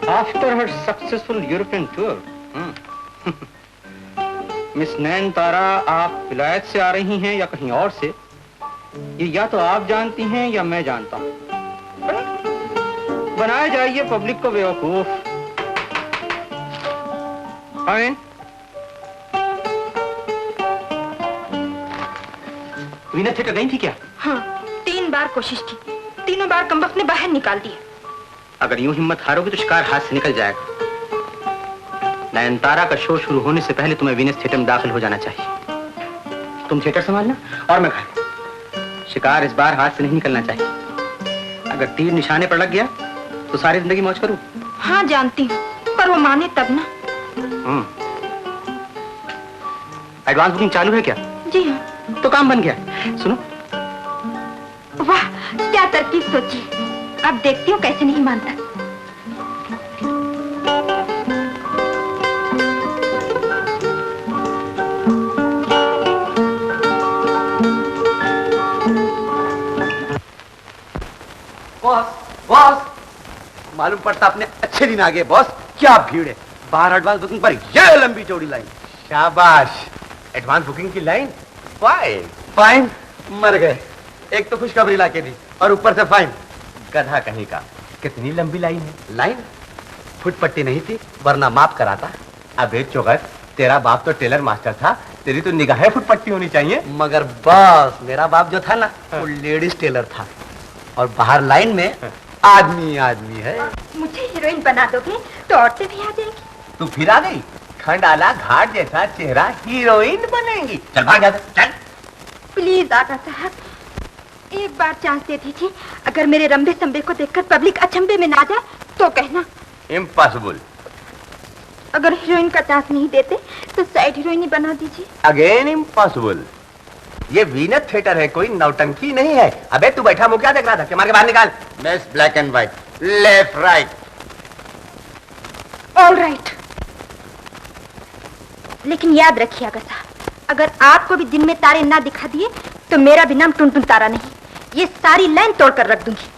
After her successful European tour, Miss Nayantara आप विलायत से आ रही हैं या कहीं और से, ये या तो आप जानती हैं या मैं जानता हूं। बनाए जाइए पब्लिक को बेवकूफ। फाइन। वीना थिएटर गई थी क्या? हाँ, 3 बार कोशिश की, तीनों बार कमबख्त ने बाहर निकाल दिया। अगर यूं हिम्मत हारोगे तो शिकार हाथ से निकल जाएगा। नयनतारा का शो शुरू होने से पहले तुम्हें वीनस थिएटर में दाखिल हो जाना चाहिए। तुम थिएटर संभालना और मैं घर। शिकार इस बार हाथ से नहीं निकलना चाहिए। अगर तीर निशाने पर लग गया तो सारी जिंदगी मौज करूं। हाँ जानती हूँ, पर वो माने तब ना। एडवांस बुकिंग चालू है क्या? जी हाँ। तो काम बन गया। सुनो। वाह, क्या तरकीब सोची। अब देखती हूँ कैसे नहीं मानता। बॉस, बॉस, मालूम पड़ता अपने अच्छे दिन आ गए बॉस। क्या भीड़ है बाहर एडवांस बुकिंग पर, यह लंबी चौड़ी लाइन। शाबाश, एडवांस बुकिंग की लाइन। फाइन फाइन, मर गए। एक तो खुशखबरी लाके दी और ऊपर से फाइन। गधा कहीं का, कितनी लंबी लाइन है। लाइन फुट पट्टी नहीं थी वरना माफ कराता। अबे चौगस, तेरा बाप तो टेलर मास्टर था, तेरी तो निगाहें फुट पट्टी होनी चाहिए। मगर बॉस, मेरा बाप जो था ना वो लेडीज टेलर था और बाहर लाइन में आदमी आदमी है। मुझे हीरोइन बना दोगे तो औरतें भी आ जाएंगी। तू फिर आ गई, खंडाला घाट जैसा चेहरा, हीरोइन बनेगी। चल भाग जा, चल। प्लीज आगा साहब, एक बार चांस दे दीजिए। अगर मेरे रंबे संबे को देखकर पब्लिक अचंभे में ना जाए तो कहना। इम्पॉसिबल। अगर हीरोइन का चांस नहीं देते तो साइड हीरोइन ही बना दीजिए। Again impossible. ये वीनस थिएटर है, कोई नौटंकी नहीं है। अबे तू बैठा मुंह क्या देख रहा था? के मार के बाहर निकाल। Miss black and white, left right. All right. लेकिन याद रखिएगा साहब, अगर आपको भी दिन में तारे ना दिखा दिए तो मेरा भी नाम टुनटुन तारा नहीं। ये सारी लाइन तोड़कर रख दूंगी।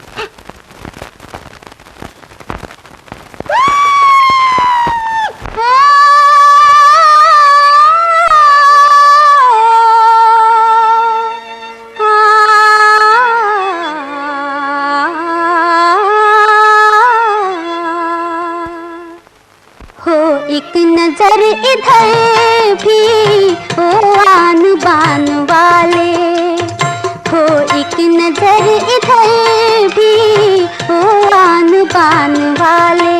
नजर इधर भी हो आन बान वाले, हो एक नजर इधर भी हो आन बान वाले।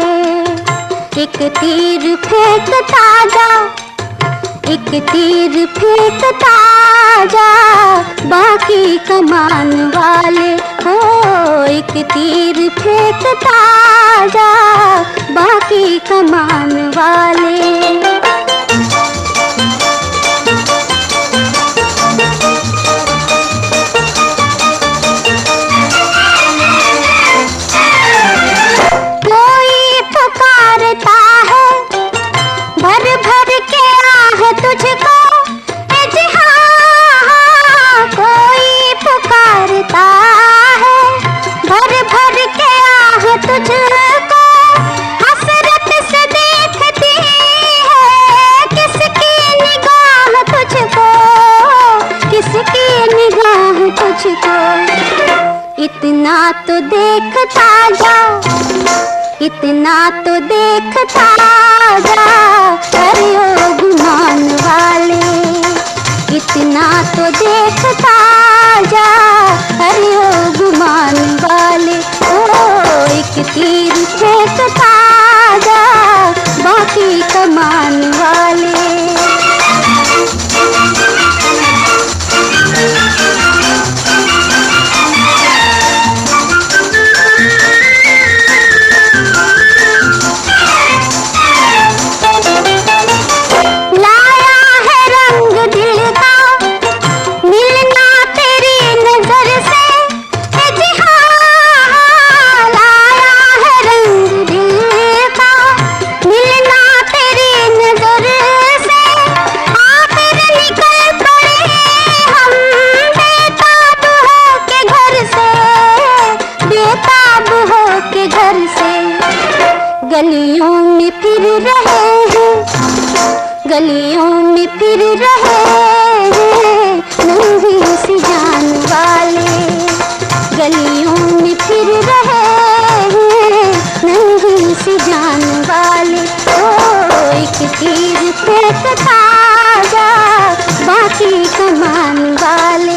एक तीर फेंकता जा, एक तीर फेंकता जा, बाकी कमान वाले। हो एक तीर फेंकता जा, बाकी कमान वाले। कोई पुकारता है भर भर के आह तुझको, ए जी हाँ, कोई पुकारता है भर भर के आह तुझको। हसरत से देखती है किसकी निगाह तुझको, किसकी निगाह तुझको। इतना तो देखता जा, इतना तो देखता जा, करियो गुमान वाले। इतना तो देखता जा, करियो गुमान वाले। ओ एक तीर फेंकता जा, बाकी कमान वाले। गलियों में फिर रहे हैं, गलियों में फिर रहे हैं नन्ही सी जान वाले, गलियों में फिर रहे हैं नन्ही सी जान वाले। ओ एक तीर फेंकता जा बाकी कमान वाले।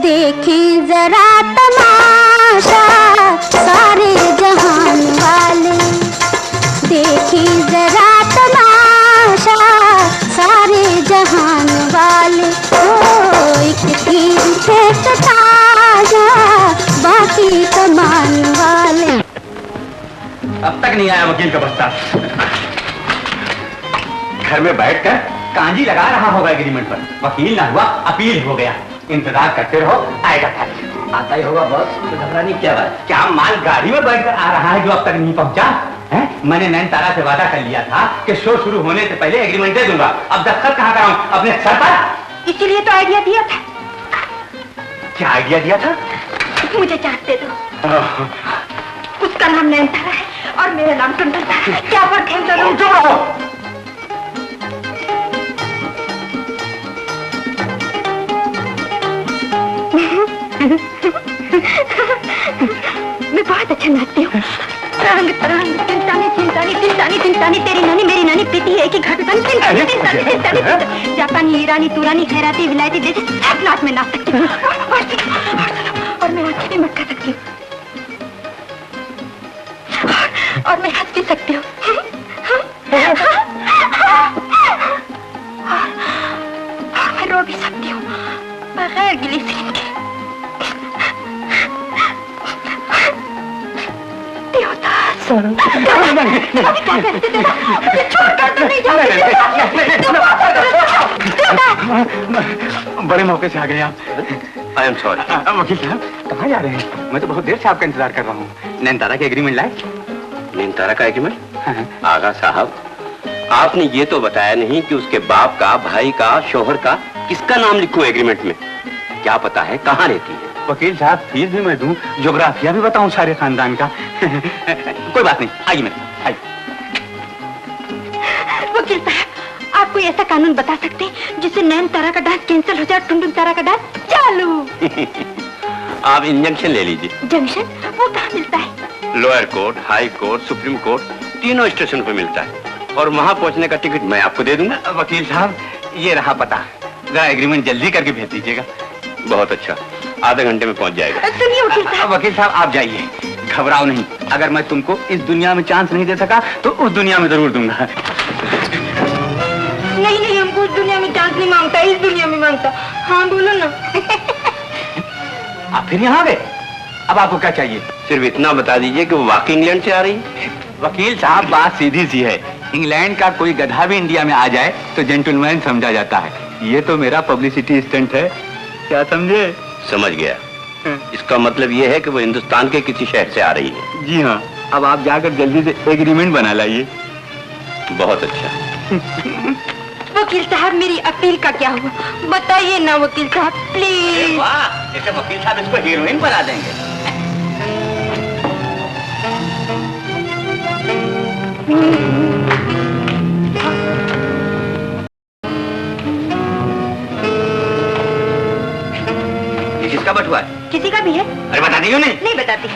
देखें जरा तमाशा सारे जहान वाले, देखें जरा तमाशा सारे जहान वाले। ओ एक तीर फेंकता जा बाकी कमान वाले। अब तक नहीं आया वकील का बस्ता। घर में बैठकर कांजी लगा रहा होगा एग्रीमेंट पर। वकील ना हुआ, अपील हो गया। इंतजार करते रहो, आएगा फाइल। आता ही होगा बॉस, तो घबराने की क्या बात? क्या माल गाड़ी में बैठकर आ रहा है जो अब तक नहीं पहुंचा है? मैंने नैनतारा से वादा कर लिया था कि शो शुरू होने से पहले एग्रीमेंट दे दूंगा। अब दस्तखत कहाँ कराऊं? अपने सर पर? इसीलिए तो आइडिया दिया था। क्या आइडिया दिया था? मुझे चार्ट दे दो। उसका नाम नैनतारा है और मेरा नाम टुनटुन है। क्या फर्क है दोनों? चुप रहो। मैं बहुत अच्छा नाचती हूँ। तरंग तरंग चिंतानी चिंतानी चिंतानी चिंतानी, तेरी नानी मेरी नानी प्रीति है कि घाट चिंतानी चिंतानी चिंतानी, जापानी ईरानी तुरानी खैराती विलायती जैसे सब नाच में नाच सकती हूँ। और मैं आंखें भी मत कर सकती हूँ और मैं हंस भी सकती हूँ और मैं रो भी सकती हूँ बगैर ग्लिसरीन के। बड़े मौके से आ गए आप। I am sorry. वकील साहब कहाँ जा रहे हैं? मैं तो बहुत देर से आपका इंतजार कर रहा हूँ। नैनतारा का एग्रीमेंट लाए? नैनतारा का एग्रीमेंट? आगा साहब, आपने ये तो बताया नहीं कि उसके बाप का, भाई का, शोहर का किसका नाम लिखूं एग्रीमेंट में? क्या पता है कहाँ रहती है? वकील साहब फीस भी मैं दूं, ज्योग्राफिया भी बताऊं सारे खानदान का। कोई बात नहीं, आइए मेरे आइए। वकील साहब, आप कोई ऐसा कानून बता सकते हैं जिससे नैनतारा का डांस कैंसिल हो जाए, टुनटुन तारा का डांस चालू? आप इंजंक्शन ले लीजिए। जंक्शन वो कहाँ मिलता है? Lower court, high court, supreme court, तीनों स्टेशन पे मिलता है और वहाँ पहुँचने का टिकट मैं आपको दे दूंगा। वकील साहब ये रहा पता, जरा एग्रीमेंट जल्दी करके भेज दीजिएगा। बहुत अच्छा, आधे घंटे में पहुँच जाएगा। सुनिए वकील साहब। वकील साहब आप जाइए, घबराओ नहीं। अगर मैं तुमको इस दुनिया में चांस नहीं दे सका तो उस दुनिया में जरूर दूंगा। नहीं नहीं, हमको उस दुनिया में चांस नहीं मांगता, इस दुनिया में मांगता। हाँ बोलो ना। आप फिर यहाँ आ गए? अब आपको क्या चाहिए? सिर्फ इतना बता दीजिए कि वो वाकई इंग्लैंड से आ रही है। वकील साहब बात सीधी सी है, इंग्लैंड का कोई गधा भी इंडिया में आ जाए तो जेंटलमैन समझा जाता है। ये तो मेरा पब्लिसिटी स्टंट है, क्या समझे? समझ गया। इसका मतलब ये है कि वो हिंदुस्तान के किसी शहर से आ रही है। जी हाँ, अब आप जाकर जल्दी से एग्रीमेंट बना लाइए। बहुत अच्छा। वकील साहब मेरी अपील का क्या हुआ बताइए ना वकील साहब प्लीज। वाह, जैसे वकील साहब इसको हीरोइन बना देंगे। ये किसका बटुआ है? किसी का भी है? अरे बता दी नहीं? नहीं बताती।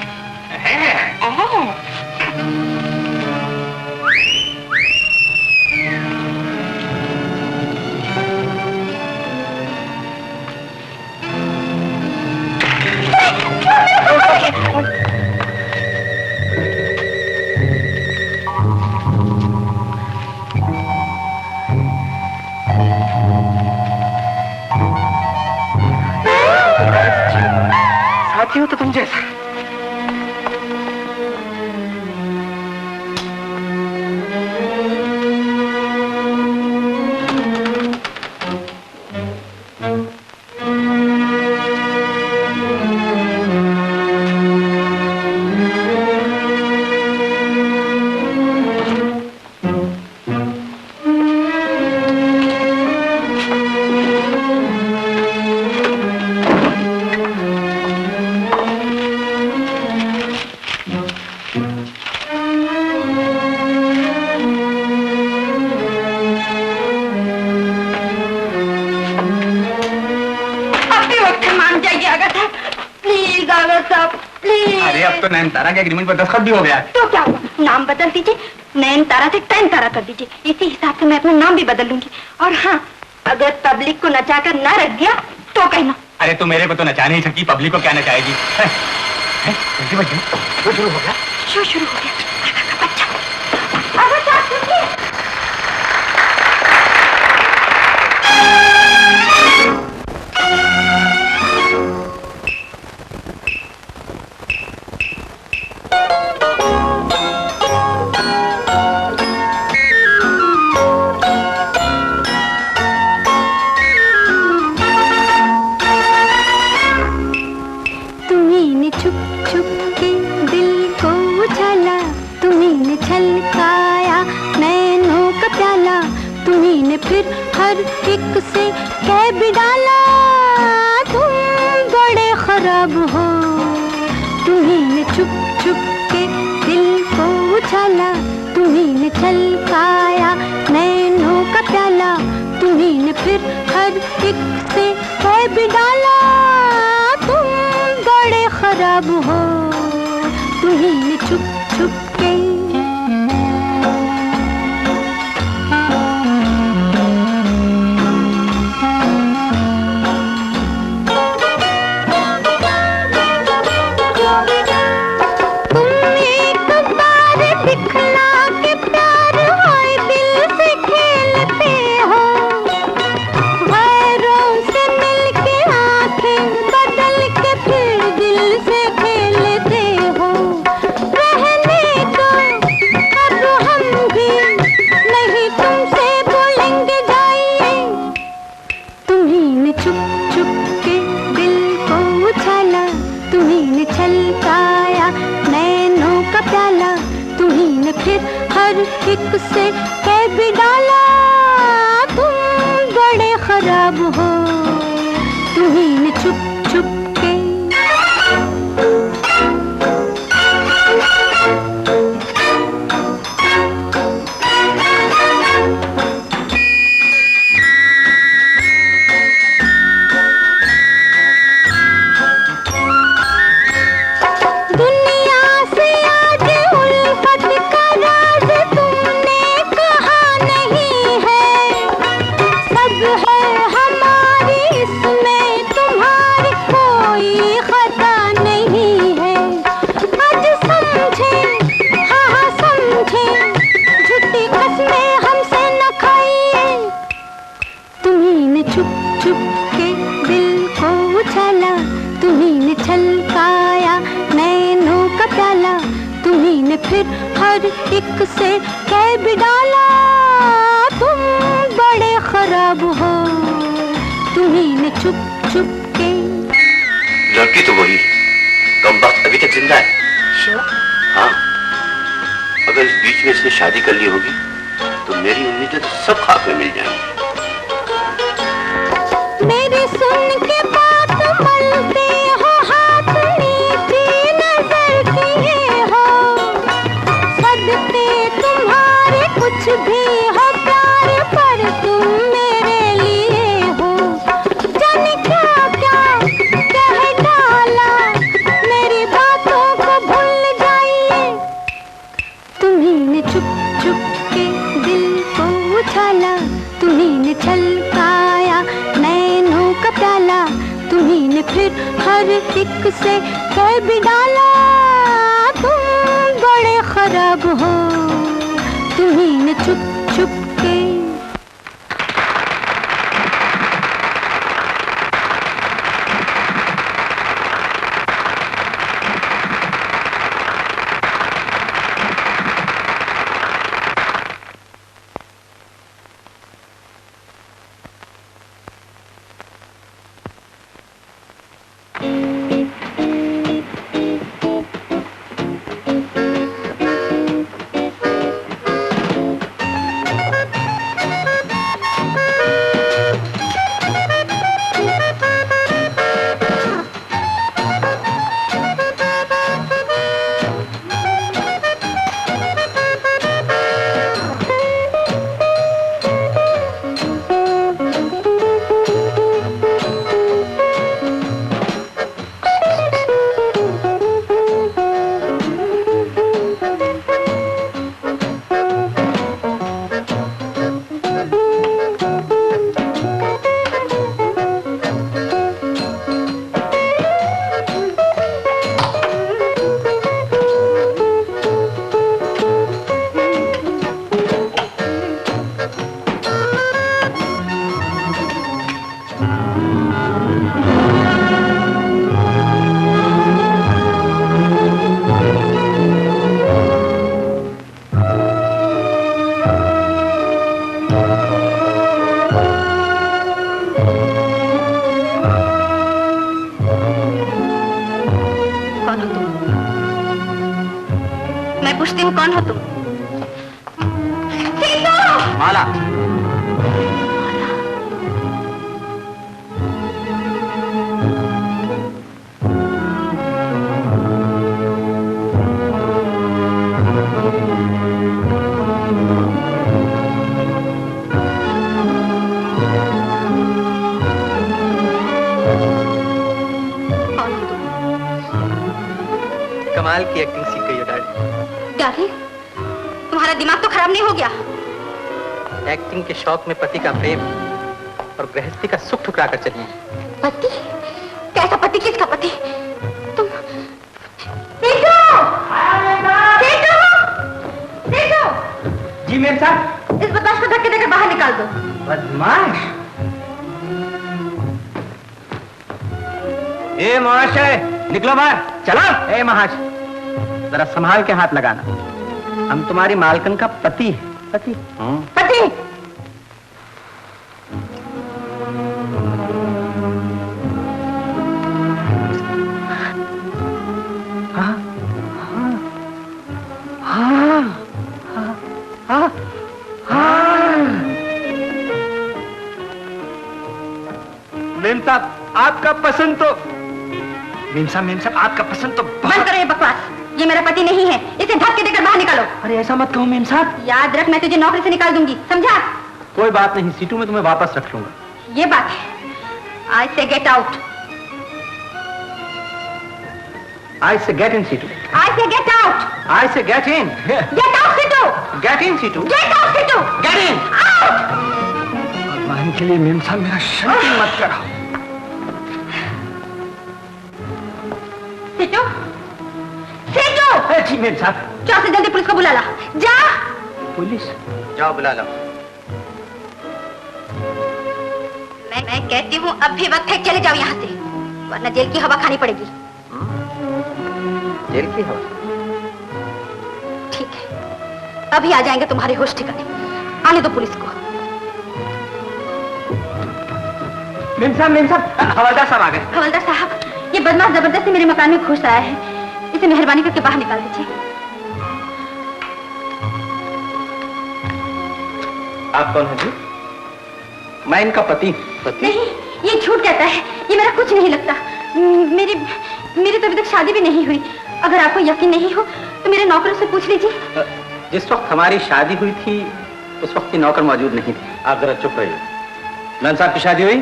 अगर साहब प्लीज। अरे अब तो नयनतारा के एग्रीमेंट पर दस्तखत भी हो गया है। तो क्या हुआ, नाम बदल दीजिए, नयनतारा से टैनतारा कर दीजिए। इसी हिसाब से मैं अपना नाम भी बदल लूंगी। और हाँ, अगर पब्लिक को नचाकर ना रख दिया तो कहना। अरे तू मेरे को तो नचा नहीं सकती, पब्लिक को क्या नचाएगी? शुरू हो गया। शो शुरू हो गया। अच्छा, अगर साहब सुनिए। तुम्हीं छुप छुप के दिल को उछाला, तुम्हीं छलकाया नैनों का प्याला, तुम्हीं फिर हर एक से कह भी डाला तुम बड़े खराब हो। तुम्हीं छुप छुप के दिल को उछाला, तुम्हीं छलकाया नैनों का प्याला, तुम्हीं फिर हर एक से कह भी डाला तुम बड़े खराब हो। तुम्हीं छुप छुप के तुम एक बार दिखला के प्यार हाय दिल से खेलते हो, गैरों से मिलके आंखें बदल के फिर दिल से खेलते हो। रहने दो अब हम भी नहीं तुमसे बोलेंगे जाइए। तुम्हीं छुप छुप के दिल को उछाला, तुम्हीं छलकाया नैनों का प्याला, तुम्हीं फिर हर एक से कह भी डाला तुम बड़े खराब हो। तुम्हीं छुप छुप के दुनिया से आज उल्फत का राज तुमने कहा नहीं है, सब है हमारी इसमें तुम्हारी कोई खता नहीं है। आज समझे, हाँ हाँ समझे, झूठी कसमें हमसे न खाइए। तुम्हीं छुप छुप के दिल को उछाला, तुम्हीं छलकाया नैनों का प्याला, तुम्हीं फिर हर एक से कह भी डाला तुम बड़े खराब हो। तुम्हीं छुप छुप के लड़की तो वही कमबख्त अभी तक जिंदा है। हाँ, अगर इस बीच में इसने शादी कर ली होगी तो मेरी उम्मीदें तो सब खाक में मिल जाएंगी। मेरी सुन के बात मलते हो हाथ, नीची नजर किए हो, सदते तुम्हारे कुछ भी हो प्यार पर तुम मेरे लिए हो। जाने क्या क्या कह डाला, मेरी बातों को भूल जाइए। तुम्हीं छुप छुप के दिल को उछाला, तुम्हीं छलकाया नैनों का प्याला, तुम्हीं फिर हर एक से कह भी डाला तुम बड़े खराब हो। तुम्हीं छुप छुप के माला। कमाल की एक्टिंग सीख गई हो डैडी। डैडी, तुम्हारा दिमाग तो खराब नहीं हो गया? एक्टिंग के शौक में पति का प्रेम और गृहस्थी का सुख ठुकरा कर चली। पति? कैसा पति? किसका पति? तुम सेठू! सेठू! सेठू! जी मेम साहब। इस बदमाश को धक्के देकर बाहर निकाल दो। बदमाश? ए महाशय, निकलो बाहर। चलो। ए महाशय, जरा संभाल के हाथ लगाना। हम तुम्हारी मालकन का पति है। पति? पति! हाँ, हाँ, हाँ, हाँ। मेम साहब, आपका पसंद तो मेम साहब आपका पसंद तो बंद करो ये बकवास। ये मेरा पति नहीं है, इसे धक्के देकर बाहर निकालो। अरे ऐसा मत कहो मेम साहब। याद रख, मैं तुझे नौकरी से निकाल दूंगी, समझा? कोई बात नहीं सीटू, में तुम्हें वापस रख लूंगा। ये बात है। आई say gate out. I say get in situ. I say gate out. I say get in. Get out सीटू। गेट इन सीटू। गेट आउट सीटू। Get in. आउट। भगवान के लिए मेम साहब मेरा शांति मत कराओ। Situ, situ! जी मेम साहब। जा से जल्दी पुलिस को बुला ला। जा। पुलिस? जाओ बुला लो। मैं कहती हूँ अब भी वक्त है, चले जाओ यहाँ से, वरना जेल की हवा खानी पड़ेगी। जेल की हवा? ठीक है, अभी आ जाएंगे तुम्हारे होश ठिकाने। आने दो पुलिस को। मेम साहब, हवलदार साहब आ गए। हवलदार साहब, ये बदमाश जबरदस्ती मेरे मकान में घुस आया है, इसे मेहरबानी करके बाहर निकाल दीजिए। आप कौन है जी? मैं इनका पति। पति? नहीं, ये झूठ कहता है, ये मेरा कुछ नहीं लगता। मेरी तो अभी तक शादी भी नहीं हुई। अगर आपको यकीन नहीं हो तो मेरे नौकरों से पूछ लीजिए। जिस वक्त हमारी शादी हुई थी उस वक्त की नौकर मौजूद नहीं थी। आप जरा चुप रहिए। मैम साहब की शादी हुई?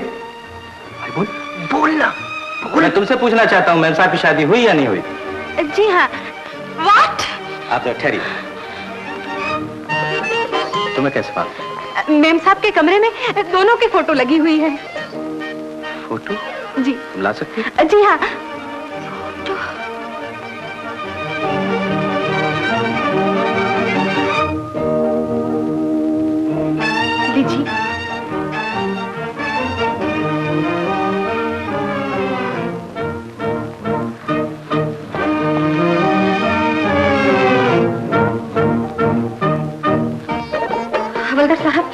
बोलना। मैं तुमसे पूछना चाहता हूँ, मैम साहब की शादी हुई या नहीं हुई? जी हाँ। व्हाट? आप जरा ठहरिए। तुम्हें कैसे मालूम? मेम साहब के कमरे में दोनों की फोटो लगी हुई है। फोटो? जी। तुम ला सकती हो? जी हाँ। लीजिए। हवलदार साहब,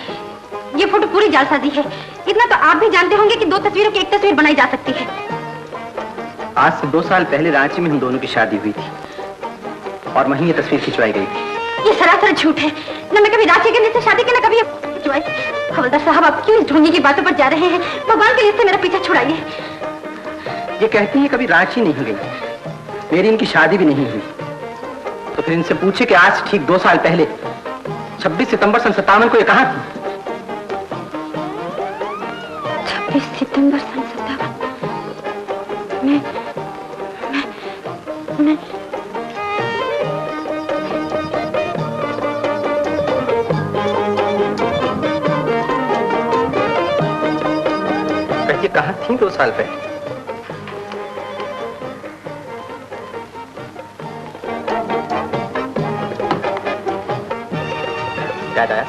ये फोटो पूरी जालसाजी है। इतना तो आप भी जानते होंगे कि दो तस्वीरों की एक तस्वीर बनाई जा सकती है। आज से 2 साल पहले रांची में हम दोनों की शादी हुई थी और वहीं ये तस्वीर खिंचवाई गई थी। ये सरासर झूठ है। न मैं कभी रांची के से शादी की, न कभी खिंचवाई। हवलदार साहब, आप क्यों इस ढोंगी की बातों पर जा रहे हैं? भगवान के लिए इससे मेरा पीछा छुड़ाइए। ये कहती है कभी रांची नहीं गई, मेरी इनकी शादी भी नहीं हुई। तो फिर इनसे पूछे कि आज ठीक 2 साल पहले 26 सितंबर सन 57 को ये कहाँ थी? 26 सितंबर सन 57? मैं ये कहाँ थी 2 साल पहले? याद आया?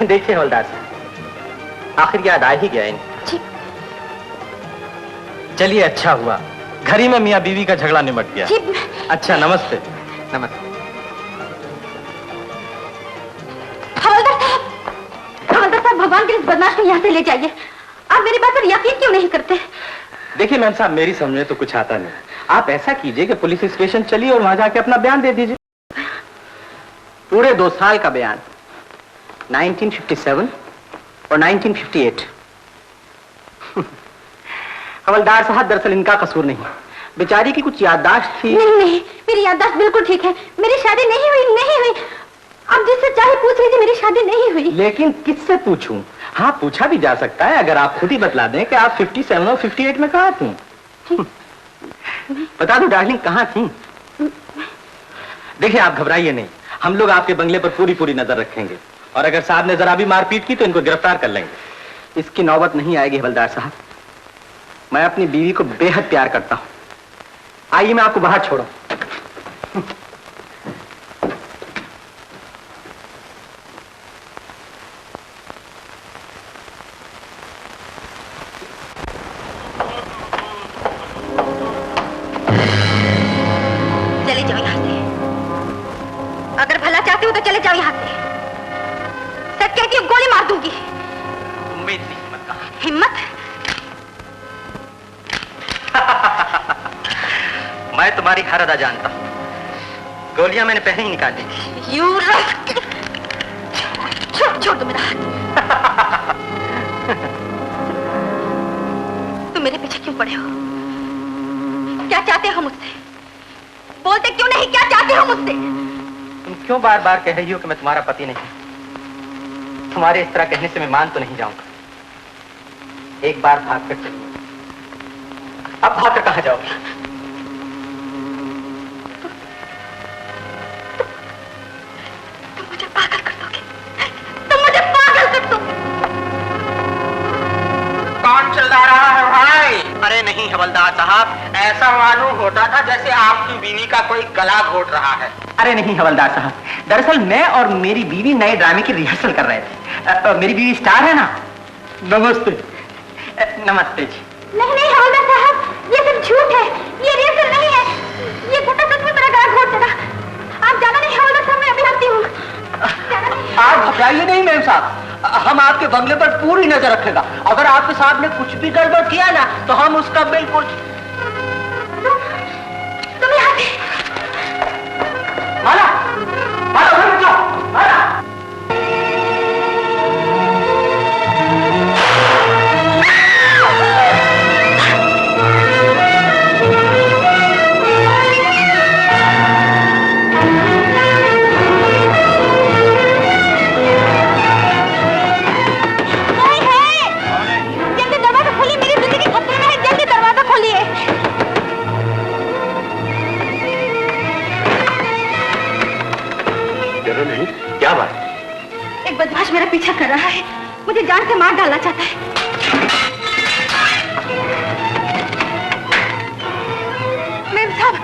देखिए हवलदार साहब, आखिर याद आ ही गया इन्हें। चलिए अच्छा हुआ, घर ही में मियाँ बीवी का झगड़ा निमट गया। अच्छा, नमस्ते। नमस्ते। हवलदार साहब, भगवान के इस बदमाश को यहाँ से ले जाइए। आप मेरी बात पर यकीन क्यों नहीं करते? देखिए मैम साहब, मेरी समझ में तो कुछ आता नहीं। आप ऐसा कीजिए कि पुलिस स्टेशन चलिए और वहां जाके अपना बयान दे दीजिए। पूरे 2 साल का बयान, 1957 और 1958। हवलदार साहब, दरअसल इनका कसूर नहीं, बेचारी की कुछ याददाश्त थी। नहीं नहीं, मेरी याददाश्त बिल्कुल ठीक है। मेरी शादी नहीं हुई, नहीं हुई। अब जिससे चाहे पूछ लीजिए, मेरी शादी नहीं हुई। लेकिन किससे पूछूं? हाँ, पूछा भी जा सकता है अगर आप खुद ही बतला दें कि आप 57 और 58 में कहाँ थी। बता दो डार्लिंग, कहाँ थी? देखिए, आप घबराइए नहीं, हम लोग आपके बंगले पर पूरी नजर रखेंगे, और अगर साहब ने जरा भी मारपीट की तो इनको गिरफ्तार कर लेंगे। इसकी नौबत नहीं आएगी हवलदार साहब। मैं अपनी बीवी को बेहद प्यार करता हूं। आइए, मैं आपको बाहर छोड़ूं। चले जाओ यहाँ से। अगर भला चाहते हो तो चले जाओ यहाँ से। सच कहती हूँ, गोली मार दूंगी। तुम में इतनी हिम्मत कहाँ? हिम्मत? मैं तुम्हारी हर अदा जानता हूँ। गोलियां मैंने पहले ही निकाल दी थी। You rascal! छोड़ दो मेरा हाथ। तुम मेरे पीछे क्यों पड़े हो? क्या चाहते हो मुझसे? बोलते क्यों नहीं? क्या चाहते हो मुझसे? तुम क्यों बार बार कह रही हो कि मैं तुम्हारा पति नहीं? तुम्हारे इस तरह कहने से मैं मान तो नहीं जाऊंगा। एक बार भाग कर चलिए। अब भाग कर कहाँ जाओगे? तुम मुझे पागल कर दोगे। तुम मुझे पागल कर दोगे। कौन चिल्ला रहा है भाई? अरे नहीं हवलदार साहब, ऐसा मालूम होता था जैसे आपकी बीवी का कोई गला घोट रहा है। अरे नहीं हवलदार साहब, दरअसल मैं और मेरी बीवी नए ड्रामे की रिहर्सल कर रहे थे। मेरी बीवी स्टार है ना। नमस्ते। नमस्ते जी। नहीं हवलदार साहब, ये सब झूठ है। ये रिहर्सल नहीं है। ये गुंडा सच में मेरा गला घोट देगा। आप जाना नहीं हवलदार साहब, मैं अभी आती हूँ। आप घबराइए नहीं मेम साहब, हम आपके बंगले पर पूरी नजर रखेगा। अगर आपके साहब ने कुछ भी गड़बड़ किया ना तो हम उसका बिल्कुल। तुम यहाँ से। माला, माला उधर मत जाओ, माला। क्या बात? एक बदमाश मेरा पीछा कर रहा है, मुझे जान से मार डालना चाहता है। मेम साहब,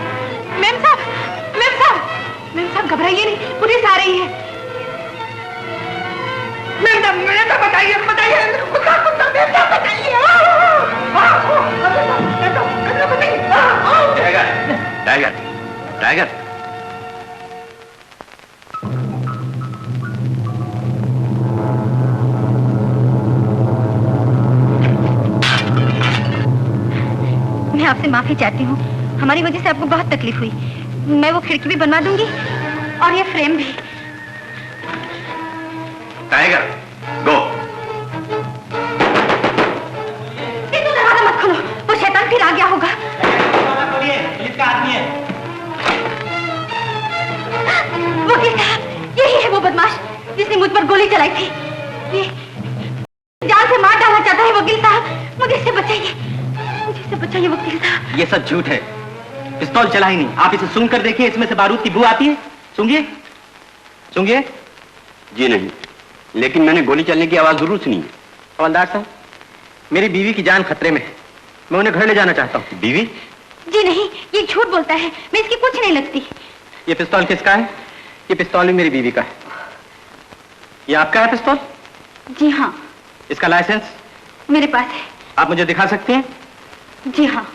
मेम साहब, मेम साहब, मेम साहब घबराइए नहीं, पुलिस आ रही है। मेम साहब बताइए, बताइए, टाइगर, टाइगर, टाइगर। मैं आपसे माफी चाहती हूँ, हमारी वजह से आपको बहुत तकलीफ हुई। मैं वो खिड़की भी बनवा दूंगी और ये फ्रेम भी। टाइगर, गो। इसको दरवाजा मत खोलो, वो शैतान फिर आ गया होगा। पुलिस का आदमी है। वकील साहब, यही है वो बदमाश जिसने मुझ पर गोली चलाई थी। ये जान से मार डालना चाहता है। वकील साहब, मुझे इससे बचाइए, मुझे इससे बचाइए वकील साहब। ये सब झूठ है, पिस्तौल चला ही नहीं। आप इसे सूंघ कर देखिए, इसमें से बारूद की बू आती है। सूंघिए, सूंघिए। जी नहीं, लेकिन मैंने गोली चलने की आवाज जरूर सुनी है। हवलदार साहब, मेरी बीवी की जान खतरे में है, मैं उन्हें घर ले जाना चाहता हूँ। बीवी? जी नहीं, ये झूठ बोलता है, मैं इसकी कुछ नहीं लगती। ये पिस्तौल किसका है? ये पिस्तौल भी मेरी बीवी का है। ये आपका है पिस्तौल? जी हाँ। इसका लाइसेंस? मेरे पास है। आप मुझे दिखा सकती हैं? जी हाँ।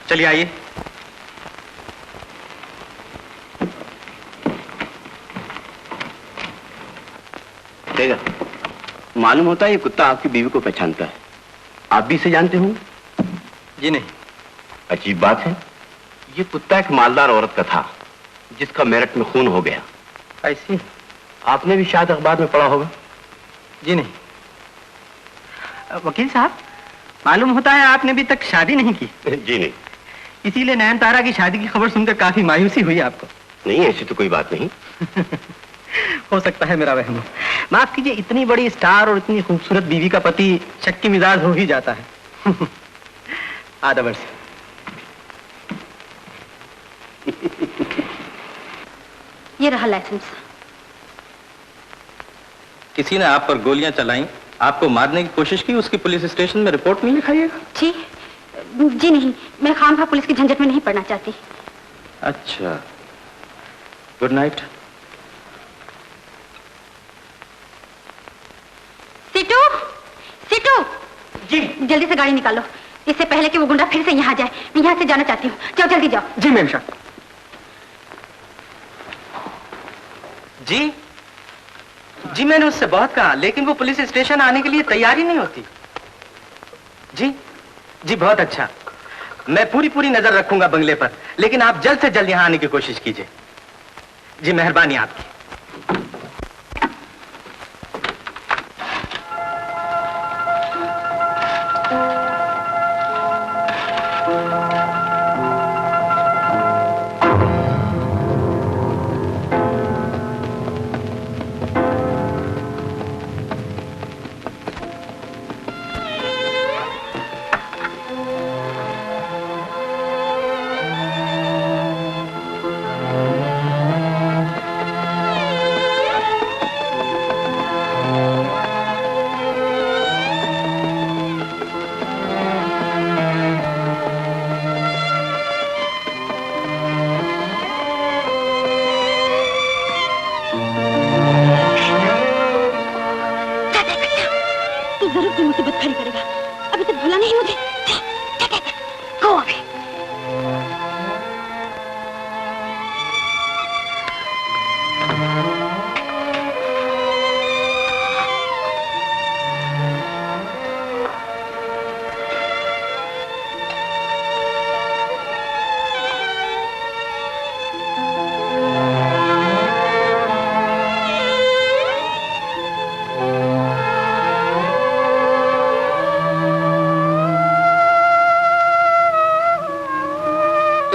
चलिए आइए। टाइगर, मालूम होता है ये कुत्ता आपकी बीवी को पहचानता है। आप भी इसे जानते होंगे? जी नहीं। अजीब बात है, ये कुत्ता एक मालदार औरत का था जिसका मेरठ में खून हो गया। ऐसी? आपने भी शायद अखबार में पढ़ा होगा। जी नहीं। वकील साहब, मालूम होता है आपने अभी तक शादी नहीं की। जी नहीं। इसीलिए नयनतारा की शादी की खबर सुनकर काफी मायूसी हुई आपको। नहीं, ऐसी तो कोई बात नहीं। हो सकता है मेरा वहम हो। माफ कीजिए, इतनी बड़ी स्टार और इतनी खूबसूरत बीवी का पति शक्की मिजाज हो ही जाता है। आदवर्ष। ये रहा लाइसेंस। किसी ने आप पर गोलियां चलाई, आपको मारने की कोशिश की, उसकी पुलिस स्टेशन में रिपोर्ट नहीं लिखाइएगा। जी नहीं, मैं खामखा पुलिस की झंझट में नहीं पड़ना चाहती। अच्छा, गुड नाइट। सीटू, सीटू, जी। जल्दी से गाड़ी निकालो, इससे पहले कि वो गुंडा फिर से यहाँ जाए। मैं यहाँ से जाना चाहती हूँ। जाओ, जल्दी जाओ। जी मैम साहब। जी जी, मैंने उससे बहुत कहा, लेकिन वो पुलिस स्टेशन आने के लिए तैयार ही नहीं होती। जी जी, बहुत अच्छा। मैं पूरी नजर रखूंगा बंगले पर, लेकिन आप जल्द से जल्द यहाँ आने की कोशिश कीजिए। जी, मेहरबानी आपकी।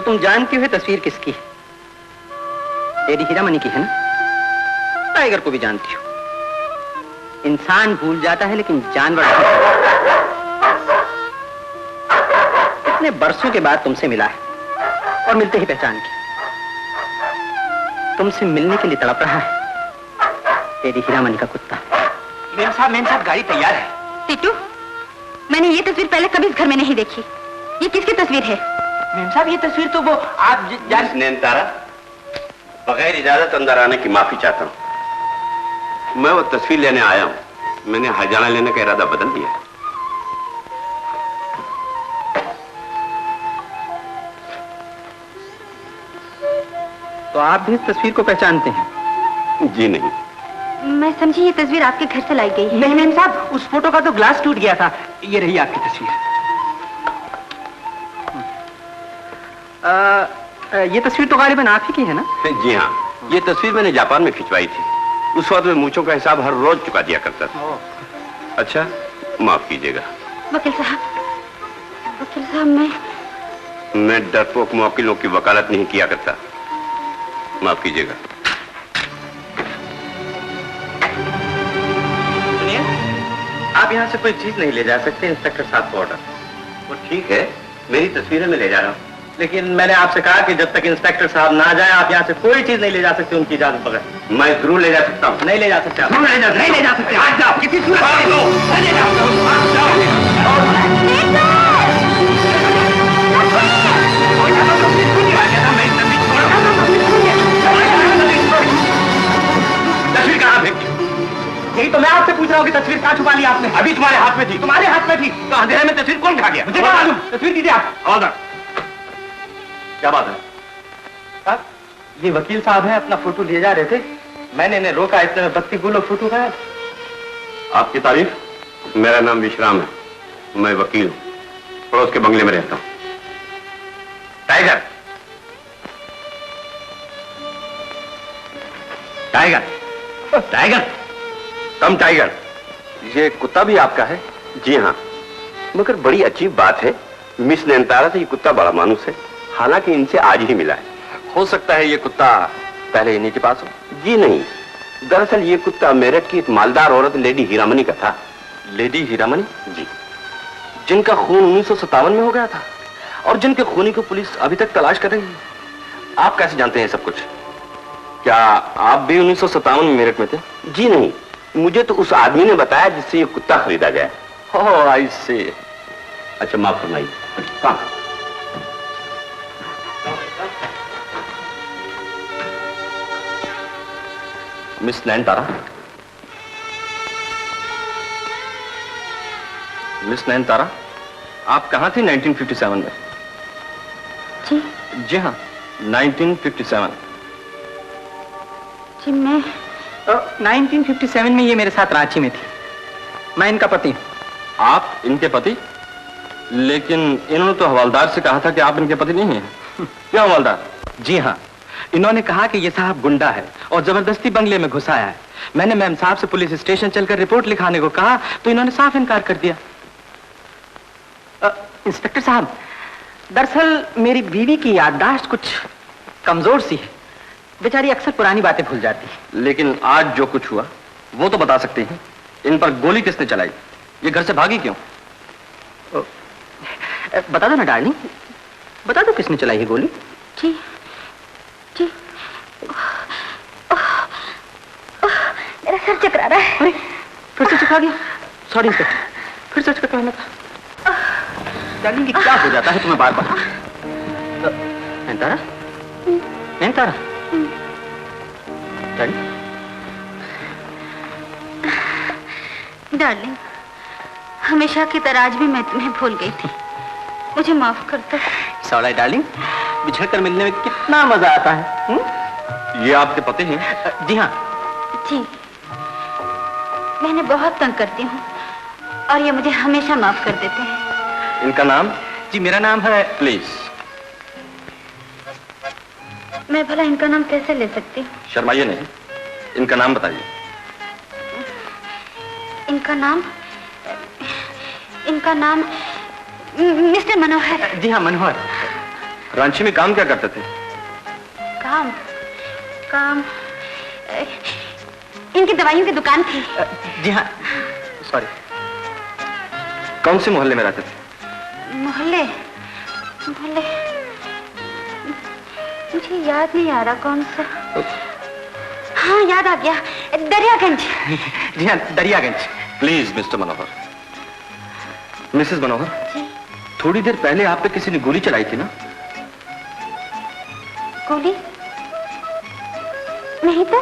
तुम जानती हो तस्वीर किसकी है? तेरी हीरामणि की है ना? टाइगर को भी जानती हो। इंसान भूल जाता है लेकिन जानवर नहीं। इतने बरसों के बाद तुमसे मिला है और मिलते ही पहचान की। तुमसे मिलने के लिए तड़प रहा है तेरी हीरामणि का कुत्ता। मेम साहब, गाड़ी तैयार है। टीटू, मैंने ये तस्वीर पहले कभी इस घर में नहीं देखी। ये किसकी तस्वीर है? मेम साहब, ये तस्वीर तो वो आप नयनतारा, बगैर इजाजत अंदर आने की माफी चाहता हूँ। मैं वो तस्वीर लेने आया हूँ। मैंने हरजाना लेने का इरादा बदल दिया है। तो आप भी इस तस्वीर को पहचानते हैं? जी नहीं। मैं समझी ये तस्वीर आपके घर से लाई गई है। नहीं मेम साहब, उस फोटो का तो ग्लास टूट गया था। ये रही आपकी तस्वीर। ये तस्वीर तो गालिबन आप ही की है ना? जी हाँ, ये तस्वीर मैंने जापान में खिंचवाई थी। उस वक्त मैं मूंछों का हिसाब हर रोज चुका दिया करता था। अच्छा, माफ कीजिएगा। वकील साहब, मैं डरपोक मुवक्किलों की वकालत नहीं किया करता। माफ कीजिएगा। सुनिए, आप यहाँ से कोई चीज नहीं ले जा सकते। इंस्पेक्टर साहब को ऑर्डर। वो ठीक है, मेरी तस्वीरें मैं ले जा रहा हूँ। लेकिन मैंने आपसे कहा कि जब तक इंस्पेक्टर साहब ना जाए आप यहाँ से कोई चीज नहीं ले जा सकते उनकी इजाजत बगैर। मैं जरूर ले जा सकता हूँ। नहीं ले जा सकते आप। नहीं ले जा सकते। आज जाओ, किसी सूरत में नहीं ले जाओ। तस्वीर कहाँ फेंकी? यही तो मैं आपसे पूछ रहा हूँ कि तस्वीर कहाँ छुपा ली आपने? अभी तुम्हारे हाथ में थी। तुम्हारे हाथ में थी तो अंधेरे में तस्वीर कौन खा गया? मुझे क्या मालूम? तस्वीर दीजिए आप। ऑर्डर। क्या बात है? साहब, ये वकील साहब हैं, अपना फोटो लिए जा रहे थे। मैंने इन्हें रोका, इतने में बत्ती गुल और फोटो गायब। आपकी तारीफ? मेरा नाम विश्राम है, मैं वकील हूँ, पड़ोस के बंगले में रहता हूँ। Tiger, tiger. टाइगर, कम टाइगर, ये कुत्ता भी आपका है? जी हाँ, मगर बड़ी अजीब बात है, मिस नैनतारा से ये कुत्ता बड़ा मानुस है, हालांकि इनसे आज ही मिला है। हो सकता है ये कुत्ता पहले इन्हीं के पास हो। जी नहीं, दरअसल ये कुत्ता मेरठ की एक मालदार औरत लेडी हीरामनी का था। लेडी हीरामनी? जी, जिनका खून 1957 में हो गया था और जिनके खूनी को पुलिस अभी तक तलाश कर रही है। आप कैसे जानते हैं सब कुछ? क्या आप भी 1957 में मेरठ में थे? जी नहीं, मुझे तो उस आदमी ने बताया जिससे ये कुत्ता खरीदा गया। ओह आई सी। अच्छा माफ फरमाइए। कहाँ? मिस नैनतारा, मिस नैनतारा, आप कहाँ थी 1957 में? जी जी हाँ, 1957। जी मैं 1957 में ये मेरे साथ रांची में थी। मैं इनका पति हूँ। आप इनके पति? लेकिन इन्होंने तो हवालदार से कहा था कि आप इनके पति नहीं हैं। क्यों हवालदार? जी हाँ, इन्होंने कहा कि ये साहब गुंडा है और जबरदस्ती बंगले में घुसाया है। मैंने मैम साहब से पुलिस स्टेशन चलकर रिपोर्ट लिखाने को कहा तो इन्होंने साफ इनकार कर दिया। इंस्पेक्टर साहब, दरअसल मेरी बीवी की याददाश्त कुछ कमजोर सी है, बेचारी अक्सर पुरानी बातें भूल जाती है। लेकिन आज जो कुछ हुआ वो तो बता सकते हैं। इन पर गोली किसने चलाई? ये घर से भागी क्यों? बता दो ना डार्लिंग, बता दो किसने चलाई है गोली। जी जी मेरा सर चकरा रहा है। अरे फिर से चकरा गया। सॉरी इंस्पेक्टर, फिर से चकराने का। डार्लिंग क्या हो जाता है तुम्हें बार बार? नैनतारा, नैनतारा, डार्लिंग, हमेशा की तरह आज भी मैं तुम्हें भूल गई थी, मुझे माफ कर दो। सॉरी डार्लिंग, बिछड़ कर मिलने में कितना मजा आता है। ये आपके पति हैं? जी हाँ। जी, मैं इन्हें बहुत तंग करती हूँ और ये मुझे हमेशा माफ कर देते हैं। इनका नाम? जी मेरा नाम है। प्लीज। मैं भला इनका नाम कैसे ले सकती हूँ? शर्माइए नहीं, इनका नाम बताइए। इनका नाम मिस्टर मनोहर। जी हाँ मनोहर। रांची में काम क्या करते थे? काम काम इनकी दवाइयों की दुकान थी। जी हाँ। सॉरी। कौन से मोहल्ले में रहते थे? मोहल्ले मोहल्ले मुझे याद नहीं आ रहा कौन सा। हाँ याद आ गया, दरियागंज। जी हाँ Daryaganj. Please Mr Manohar. Mrs Manohar, थोड़ी देर पहले आप पे किसी ने गोली चलाई थी ना? गोली नहीं तो।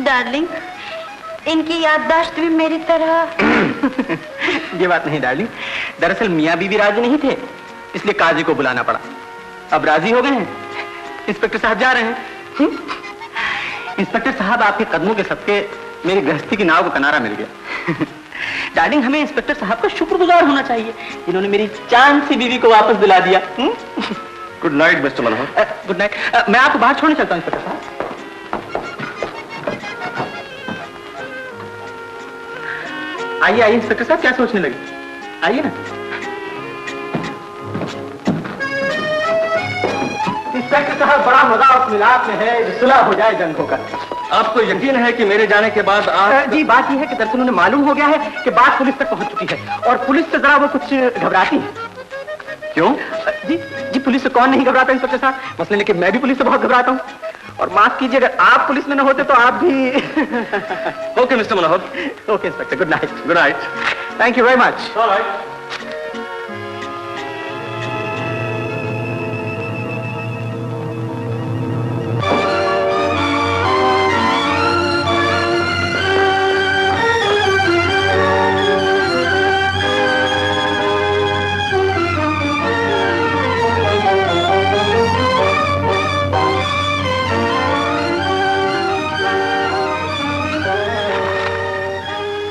डार्लिंग, इनकी याददाश्त भी मेरी तरह। ये बात नहीं डार्लिंग, दरअसल मियाँ बीवी राजी नहीं थे, इसलिए काजी को बुलाना पड़ा। अब राजी हो गए हैं, इंस्पेक्टर साहब जा रहे हैं। इंस्पेक्टर साहब, आपके कदमों के सबके मेरी गृहस्थी की नाव को किनारा मिल गया। डार्लिंग, हमें इंस्पेक्टर साहब का शुक्रगुजार होना चाहिए, इन्होंने मेरी चांद सी बीवी को वापस दिला दिया। Good night Mr Manohar. Good night. मैं आपको बाहर छोड़ने चलता हूँ इंस्पेक्टर साहब। आइए आइए इंस्पेक्टर साहब, क्या सोचने लगे? आइए ना। इंस्पेक्टर साहब, बड़ा मजा उस मिलाप में है जो सुलह हो जाए जंग होकर। आपको यकीन है कि मेरे जाने के बाद आप? जी बात यह है कि दरअसल उन्हें मालूम हो गया है कि बात पुलिस तक पहुंच चुकी है और पुलिस से जरा वो कुछ घबराती है। क्यों? जी जी, पुलिस से कौन नहीं घबराता इंस्पेक्टर साहब, मसले लेकिन मैं भी पुलिस से बहुत घबराता हूँ। और माफ कीजिए, अगर आप पुलिस में न होते तो आप भी। Okay mister Manohar. Okay inspector, good night. Good night. Thank you very much.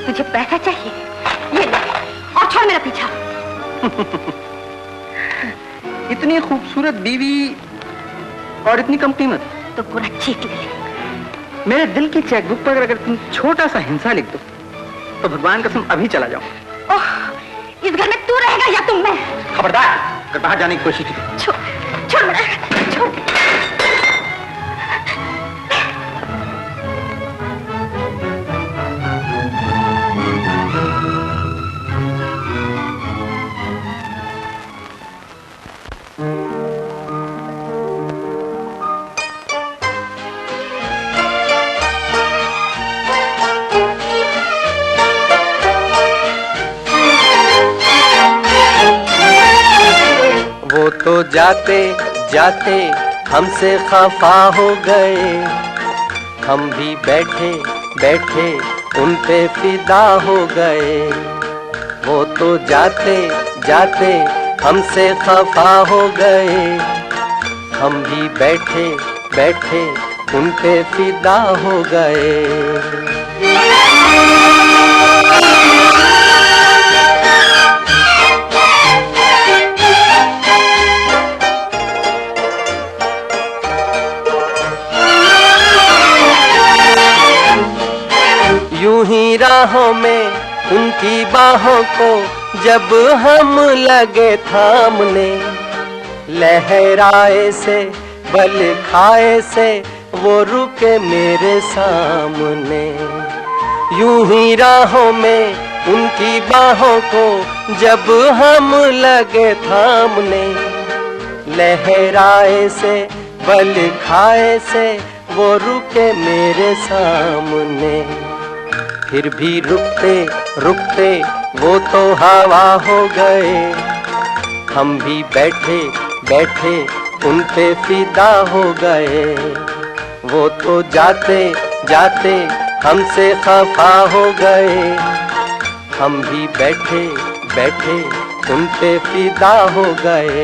मुझे पैसा चाहिए, ये ले और छोड़ मेरा पीछा। इतनी खूबसूरत बीवी और इतनी कम कीमत। तो पूरा चेक ले ले। मेरे दिल की चेकबुक पर अगर तुम छोटा सा हिंसा लिख दो तो भगवान कसम अभी चला जाऊं। ओह, इस घर में तू रहेगा या तुम? मैं? खबरदार अगर बाहर जाने की कोशिश की। छोड़ छोड़ मेरा, छोड़। वो तो जाते जाते हमसे खफा हो गए, हम भी बैठे बैठे उन पे फिदा हो गए। वो तो जाते जाते हमसे खफा हो गए, हम भी बैठे बैठे उन पे फिदा हो गए। यूं ही राहों में उनकी बाहों को जब हम लगे थामने, लहराए से बल खाए से वो रुके मेरे सामने। यूं ही राहों में उनकी बाहों को जब हम लगे थामने, लहराए से बल खाए से वो रुके मेरे सामने। फिर भी रुकते रुकते वो तो हवा हो गए, हम भी बैठे बैठे उन पे फिदा हो गए। वो तो जाते जाते हमसे खफा हो गए, हम भी बैठे बैठे उन पे फिदा हो गए।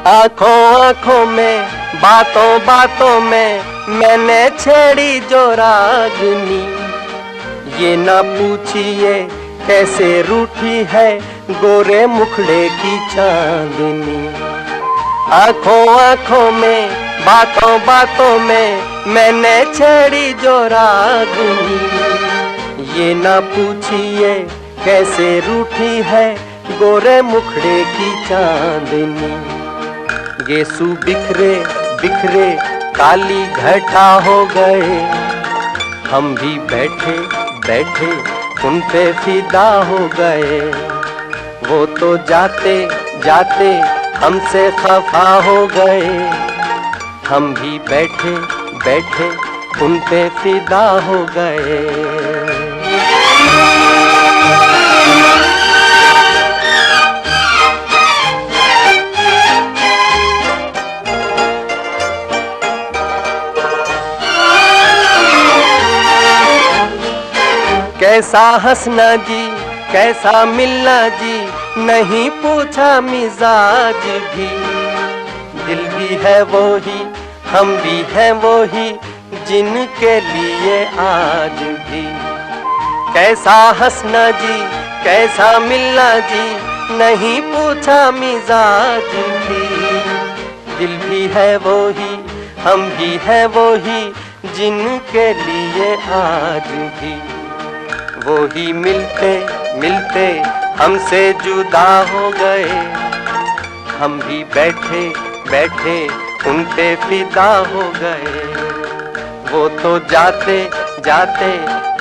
आँखों आँखों में बातों बातों में मैंने छेड़ी जो रागनी, ये ना पूछिए कैसे रूठी है गोरे मुखड़े की चांदनी। आँखों आँखों में बातों बातों में मैंने छेड़ी जो रागनी, ये ना पूछिए कैसे रूठी है गोरे मुखड़े की चांदनी। गेसू बिखरे बिखरे काली घटा हो गए, हम भी बैठे बैठे उन पे फिदा हो गए। वो तो जाते जाते हमसे खफा हो गए, हम भी बैठे बैठे उन पे फिदा हो गए। कैसा हंसना जी कैसा मिलना जी, नहीं पूछा मिजाज भी। दिल भी है वो ही हम भी हैं वो ही जिनके लिए आज भी। कैसा हंसना जी कैसा मिलना जी, नहीं पूछा मिजाज भी। दिल भी है वो ही हम भी हैं वो ही जिनके लिए आज भी। वो ही मिलते मिलते हमसे जुदा हो गए, हम भी बैठे बैठे उन पे फिदा हो गए। वो तो जाते जाते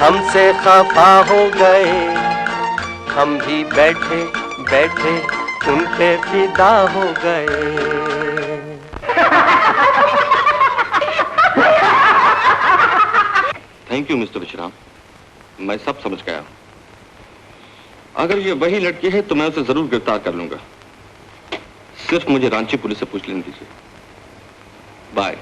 हमसे खफा हो गए, हम भी बैठे बैठे उन पे फिदा हो गए। थैंक यू मिस्टर विश्राम, मैं सब समझ गया। अगर ये वही लड़की है तो मैं उसे जरूर गिरफ्तार कर लूंगा। सिर्फ मुझे रांची पुलिस से पूछ लेने दीजिए। बाय।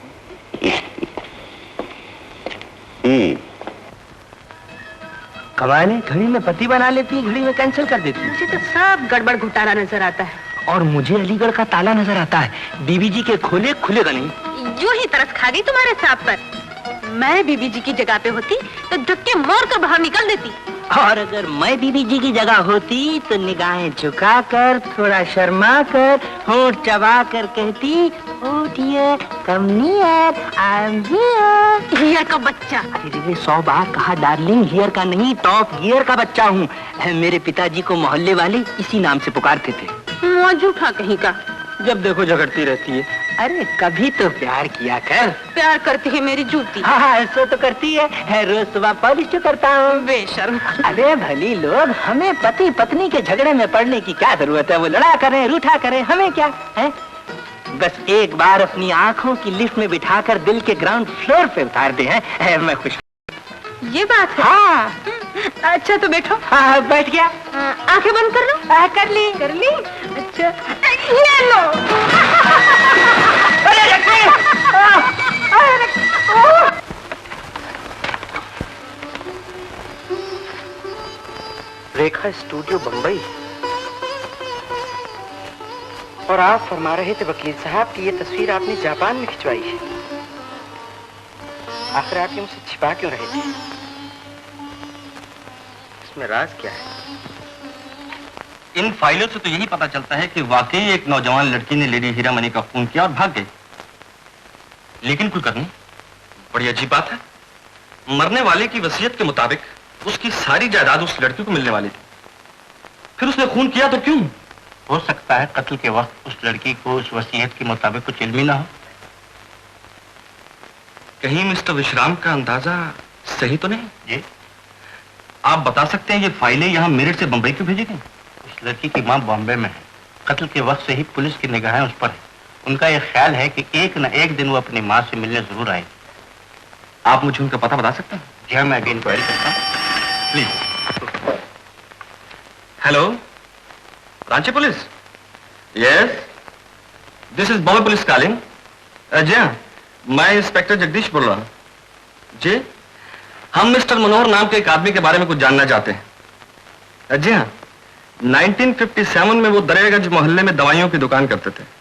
कमाल है, घड़ी में पति बना लेती है, घड़ी में कैंसिल कर देती है। मुझे तो सब गड़बड़ घोटाला नजर आता है। और मुझे अलीगढ़ का ताला नजर आता है, बीबी जी के खोले खुलेगा नहीं। यूं ही तरस खा गई तुम्हारे सांप पर। मैं बीबी जी की जगह पे होती तो धक्के मार कर बाहर निकल देती। और अगर मैं बीबी जी की जगह होती तो निगाहें झुकाकर, थोड़ा शर्मा कर, होंठ चबा कर कहती, oh dear, come near, I am here. Here का बच्चा। अरे 100 बार कहा डार्लिंग, हियर का नहीं, टॉप गियर का बच्चा हूँ। मेरे पिताजी को मोहल्ले वाले इसी नाम से पुकारते थे। झूठा कहीं का। जब देखो झगड़ती रहती है। अरे कभी तो प्यार किया कर। प्यार करती है मेरी जूती। हाँ, ऐसा तो करती है रोज सुबह पॉलिश करता हूँ। बेशर्म। अरे भली लोग, हमें पति पत्नी के झगड़े में पड़ने की क्या जरूरत है? वो लड़ा करें, रूठा करें, हमें क्या है? बस एक बार अपनी आंखों की लिफ्ट में बिठाकर दिल के ग्राउंड फ्लोर पे उतार दे हैं, मैं खुश। ये बात है। हाँ। अच्छा तो बैठो। हाँ, बैठ गया। आंखें बंद कर लो। कर ली। कर ली। अच्छा ये लो। रेखा स्टूडियो बंबई। और आप फरमा रहे थे वकील साहब कि ये तस्वीर आपने जापान में खिंचवाई है। आखिर आप ये मुझसे छिपा क्यों रहे थे? इसमें राज क्या है? इन फाइलों से तो यही पता चलता है कि वाकई एक नौजवान लड़की ने लेडी हीरामणि का खून किया और भाग गई। लेकिन कुलकर्णी, बड़ी अजीब बात है। मरने वाले की वसीयत के मुताबिक उसकी सारी जायदाद उस लड़की को मिलने वाली थी। फिर उसने खून किया तो क्यों? हो सकता है कत्ल के वक्त उस लड़की को उस वसीयत के मुताबिक कुछ इल्म ही ना हो। कहीं मिस्टर विश्राम का अंदाजा सही तो नहीं? जी। आप बता सकते हैं ये फाइलें यहाँ मेरठ से बंबई क्यों भेजी गई? उस लड़की की मां बॉम्बे में है। कत्ल के वक्त से ही पुलिस की निगाहें उस पर है। उनका यह ख्याल है कि एक न एक दिन वो अपनी मां से मिलने जरूर आए। आप मुझे उनका पता बता सकते हैं? जी हाँ, मैं अभी इंक्वायरी करता हूँ। Please. Hello, Ranchi police? Yes, this is Bombay police calling. जी हाँ, मैं इंस्पेक्टर जगदीश बोल रहा हूँ। जी, हम मिस्टर मनोहर नाम के एक आदमी के बारे में कुछ जानना चाहते हैं। जी हाँ, 1957 में वो दरियागंज मोहल्ले में दवाइयों की दुकान करते थे।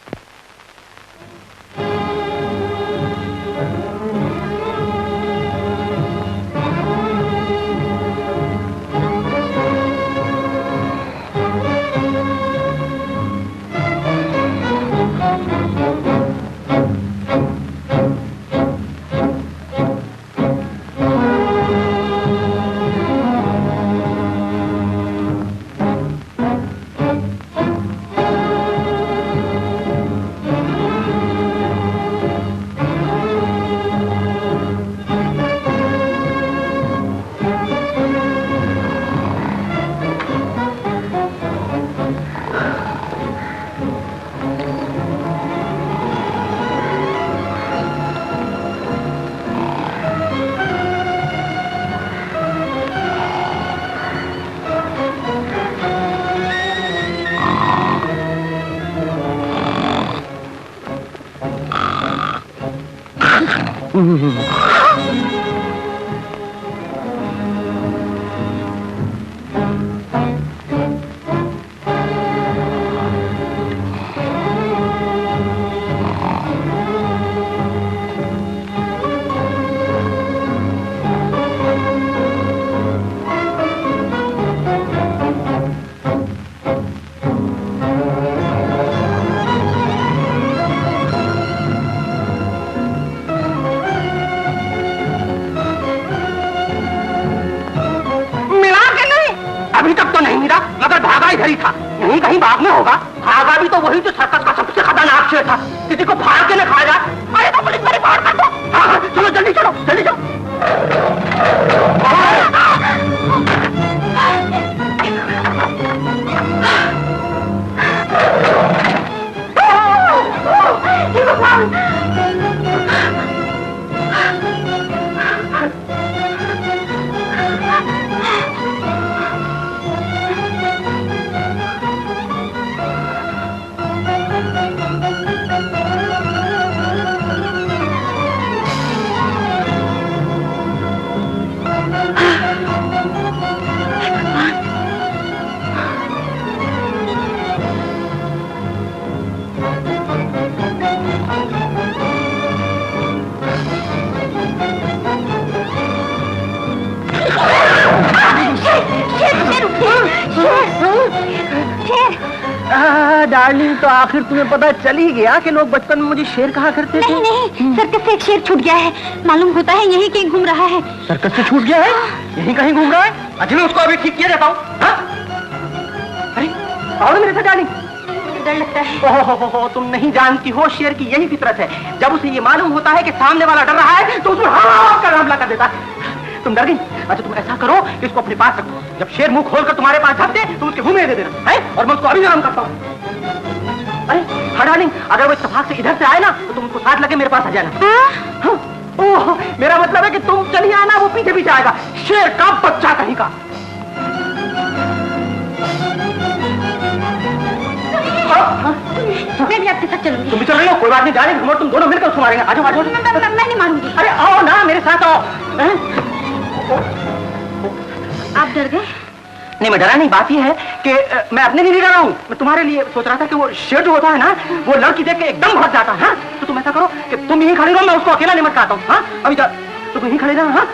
इधर ही था, यहीं कहीं बाग में होगा। भागा भी तो वही जो सर्कस का सबसे खतरनाक शेर था, किसी को फाड़ के न खा जाए। अरे तो पुलिस मेरी फाड़ कर दो। हाँ, चलो जल्दी चलो, जल्दी चलो। डार्लिंग, तो आखिर तुम्हें पता चल ही गया कि लोग बचपन में मुझे शेर कहा करते थे। नहीं, सर्कस से एक शेर छूट गया है, मालूम होता है यही कहीं घूम रहा है। सर्कस से छूट गया है? यही कहीं घूम रहा है? अच्छा, मैं उसको अभी ठीक किया जाता हूँ। अरे आओ मेरे साथ डार्लिंग। मुझे डर लगता है। ओहो, तुम नहीं जानती हो, शेर की यही फितरत है। जब उसे ये मालूम होता है कि सामने वाला डर रहा है तो उसमें हाँ का हमला कर देता है। तुम डर गई? अच्छा, तुम ऐसा करो कि इसको अपने पास रखो। जब शेर मुंह खोलकर तुम्हारे पास झपटे तो उसके मुंह में दे देना है, और मैं उसको अभी आराम करता हूँ। अरे हाँ डार्लिंग, अगर वो इत्तेफाक से इधर से आए ना तो तुम उसको साथ लगे मेरे पास आ जाना। हाँ? ओह, मेरा मतलब है कि तुम चली आना, वो पीछे पीछे आएगा। शेर का बच्चा कहीं का। मैं भी आपके साथ चलूंगी। तुम भी चल रही हो? कोई बात नहीं डार्लिंग, हम और तुम दोनों मिलकर उसको मारेंगे। आ जाओ, आ जाओ। मैं नहीं मानूंगी। अरे आओ ना, मेरे साथ आओ। आप डर गए? नहीं, मैं डरा नहीं। बात यह है कि मैं अपने लिए नहीं डरा हूँ, मैं तुम्हारे लिए सोच रहा था कि वो शेर जो होता है ना, वो लड़की देख के एकदम भड़क जाता है। हाँ? तो तुम ऐसा करो कि तुम यहीं खड़ी रहो, मैं उसको अकेला निमट आता हूँ। हाँ, अभी तुम यहीं खड़े रहो। हाँ?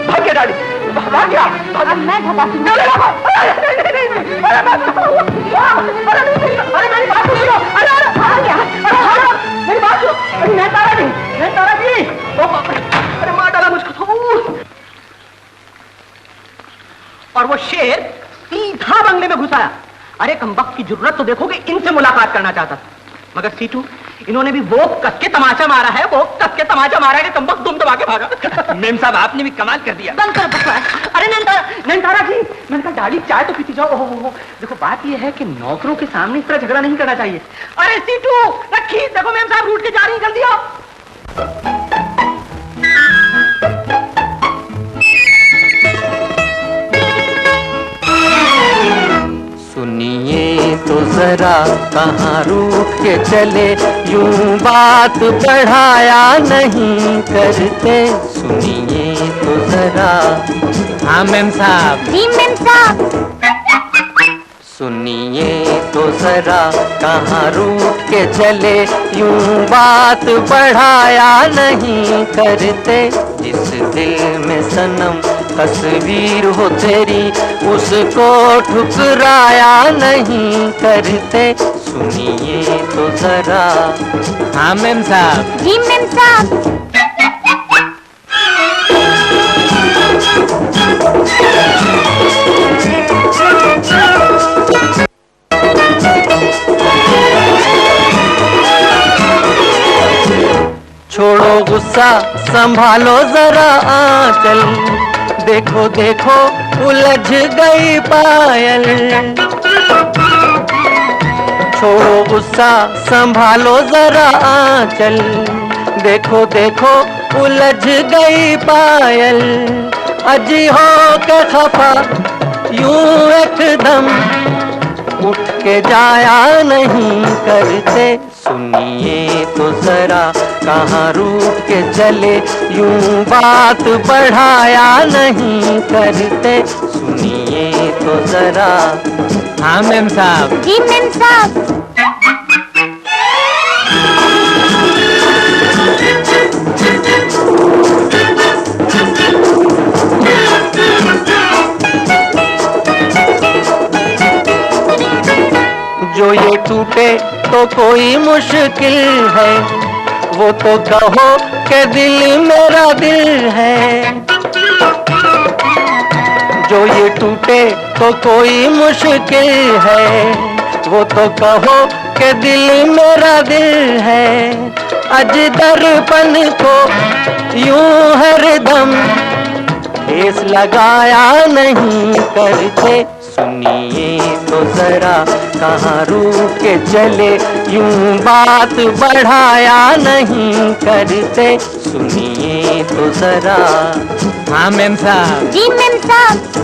भाग गया डाली, भाग गया। अब मैं भगा दूंगी। अरे मेरी बात सुनो। अरे भाग गया। मेरी बात सुनो। मैं तारा जी, मैं तारा जी। अरे मार डाला मुझको। और वो शेर सीधा बंगले में घुसाया। अरे कमबख्त की जरूरत तो देखो कि इनसे मुलाकात करना चाहता था, मगर सीटू इन्होंने भी वो कस के तमाचा मारा है, वो कस के तमाचा मारा है कि कमबख्त दुम दबा के भागा। मेम साहब, आपने भी कमाल कर दिया। बंद करो बकवास। अरे नैनतारा जी, मैंने कहा डाली चाय तो पीती जाओ। ओहो, देखो बात ये है कि नौकरों के सामने इस तरह झगड़ा नहीं करना चाहिए। अरे सीटू रखी, देखो मेम साहब रूट के जा रही, जल्दी आओ। सुनिए तो जरा कहाँ रूठ के चले, यूं बात बढ़ाया नहीं करते। सुनिए तो जरा। हाँ मेम साहब। जी मेम साहब। सुनिए तो जरा कहाँ रूठ के चले, यूं बात बढ़ाया नहीं करते। जिस दिल में सनम तस्वीर हो तेरी, उसको ठुकराया नहीं करते। सुनिए तो जरा। हाँ मेम साहब। जी मेम साहब। छोड़ो गुस्सा, संभालो जरा आंचल, देखो देखो उलझ गई पायल। छोड़ो गुस्सा, संभालो जरा आंचल, देखो देखो उलझ गई पायल। अजी हो के खफा यूं एकदम उठ के जाया नहीं करते। सुनिए तो जरा कहाँ रूठ के चले, यूं बात बढ़ाया नहीं करते। सुनिए तो जरा। हाँ मेम साहब। जी मेम साहब। जो ये टूटे तो कोई मुश्किल है, वो तो कहो कि दिल मेरा दिल है। जो ये टूटे तो कोई मुश्किल है, वो तो कहो कि दिल मेरा दिल है। अज दर्पण को यूं हरदम ठेस लगाया नहीं करते। सुनिए तो जरा कहाँ रूठ के चले, यूं बात बढ़ाया नहीं करते, सुनिए तो जरा। हाँ मेम साहब। जी मेम साहब।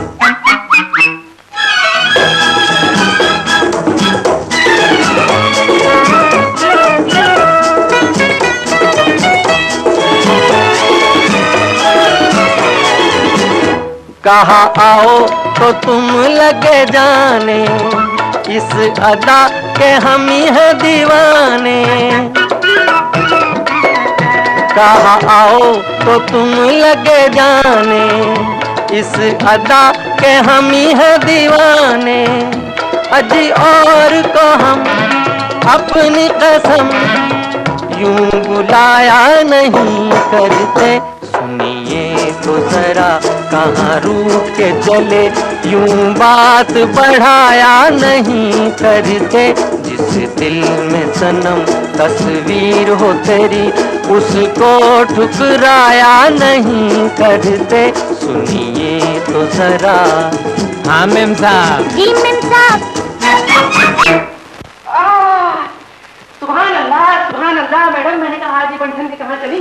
कहा आओ तो तुम लगे जाने, इस अदा के हम ही हैं दीवाने। कहा आओ तो तुम लगे जाने, इस अदा के हम ही हैं दीवाने। अजी और को हम अपनी कसम यूं बुलाया नहीं करते, सुनिए तो जरा कहाँ रूठ के चले, यूं बात बढ़ाया नहीं करते। जिस दिल में सनम तस्वीर हो तेरी, उसको ठुकराया नहीं करते, सुनिए तो जरा। हाँ मेम साहब। जी मेम साहब। सुभान अल्लाह मैडम, मैंने कहा आज ये बंठन के कहाँ चली?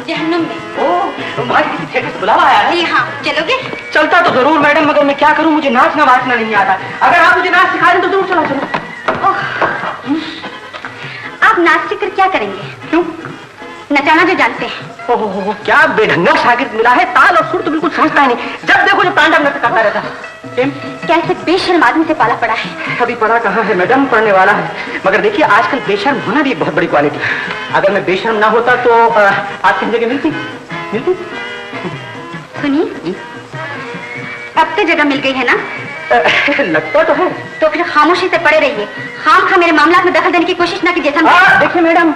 जहन्नुम में। ओह, तुम्हारे किसी थिएटर से बुलावा आया है? जी हाँ, चलोगे? चलता तो जरूर मैडम, मगर मैं क्या करूं, मुझे नाचना वाचना नहीं आता। अगर आप मुझे नाच सिखा दें तो जरूर चला चलो। आप नाच सीख कर क्या करेंगे? क्यों? नचाना जो जानते हैं। ओहो, क्या बेढंगा शागिर्द मिला है, ताल और सुर तो बिल्कुल समझता ही नहीं, जब देखो जो तांडव नृत्य करता रहता है। कैसे बेशर्म आदमी से पाला पड़ा है। अभी पढ़ा कहाँ है मैडम, पढ़ने वाला है। मगर देखिए आजकल बेशर्म होना भी एक बहुत बड़ी क्वालिटी है। अगर मैं बेशर्म ना होता तो आपकी जगह मिलती। सुनिए, अब तो जगह मिल गई है ना? लगता तो है। तो फिर खामोशी से पड़े रहिए, खामखा मेरे मामला में दखल देने की कोशिश ना कीजिए। देखिए मैडम,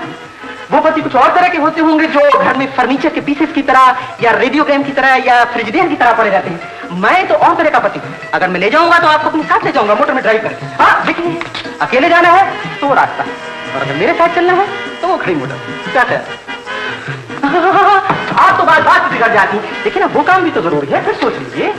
वो पति कुछ और तरह के होते होंगे जो घर में फर्नीचर के पीसेस की तरह या रेडियोग्राम की तरह या फ्रिजडेयर की तरह पड़े रहते हैं। मैं तो और तरह का पति हूँ। अगर मैं ले जाऊंगा तो आपको अपने साथ ले जाऊंगा, मोटर में ड्राइव करके। हाँ देखिए, अकेले जाना है तो वो रास्ता, और अगर मेरे साथ चलना है तो वो खड़ी मोटर। क्या है? आप तो बात बात बिगड़ जाती है। देखिए ना, वो काम भी तो जरूरी है, फिर सोच लीजिए।